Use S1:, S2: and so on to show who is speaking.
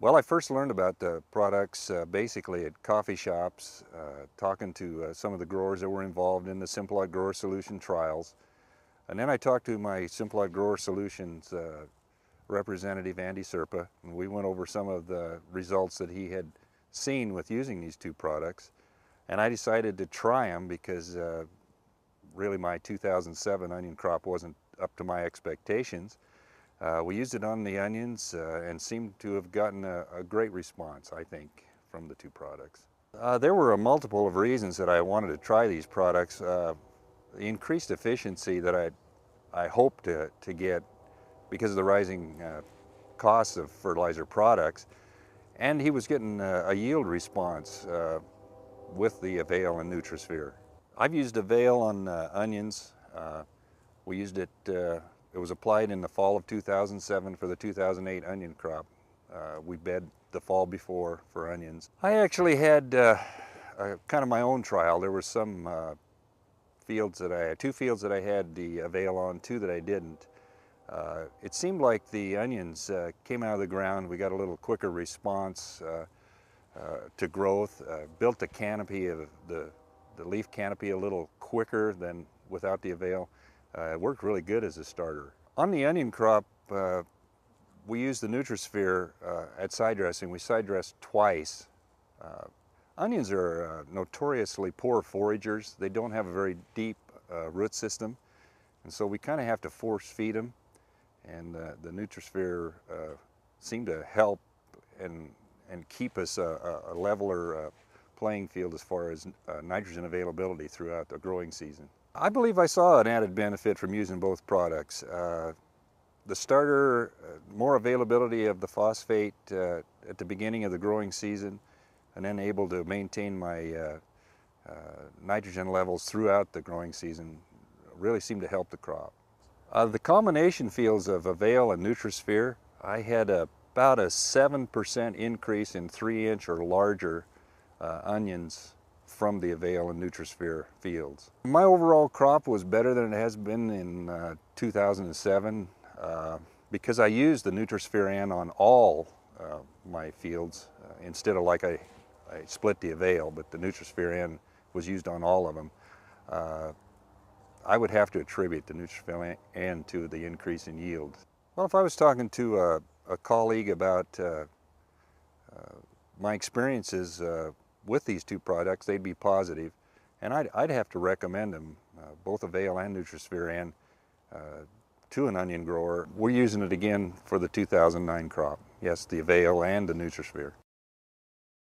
S1: Well, I first learned about the products basically at coffee shops, talking to some of the growers that were involved in the Simplot Grower Solution trials. And then I talked to my Simplot Grower Solutions representative, Andy Serpa, and we went over some of the results that he had seen with using these two products. And I decided to try them because really my 2007 onion crop wasn't up to my expectations. We used it on the onions and seemed to have gotten a great response, I think, from the two products. There were a multiple of reasons that I wanted to try these products. The increased efficiency that I hoped to get because of the rising costs of fertilizer products, and he was getting a yield response with the AVAIL and NutriSphere. I've used AVAIL on onions. We used it, it was applied in the fall of 2007 for the 2008 onion crop. We bed the fall before for onions. I actually had kind of my own trial. There were some fields that two fields that I had the AVAIL on, two that I didn't. It seemed like the onions came out of the ground. We got a little quicker response to growth, built the canopy of the leaf canopy a little quicker than without the AVAIL. It worked really good as a starter. On the onion crop, we used the NutriSphere at side dressing. We side dressed twice. Onions are notoriously poor foragers. They don't have a very deep root system, and so we kind of have to force feed them. And the NutriSphere seemed to help and keep us a leveler playing field as far as nitrogen availability throughout the growing season. I believe I saw an added benefit from using both products. The starter, more availability of the phosphate at the beginning of the growing season, and then able to maintain my nitrogen levels throughout the growing season really seemed to help the crop. The combination fields of AVAIL and NutriSphere, I had about a 7% increase in 3-inch or larger onions from the AVAIL and NutriSphere fields. My overall crop was better than it has been in 2007 because I used the NutriSphere-N on all my fields instead of like I split the AVAIL, but the NutriSphere-N was used on all of them. I would have to attribute the NutriSphere-N to the increase in yield. Well, if I was talking to a colleague about my experiences with these two products, they'd be positive, and I'd have to recommend them, both AVAIL and NutriSphere-N, to an onion grower. We're using it again for the 2009 crop. Yes, the AVAIL and the NutriSphere.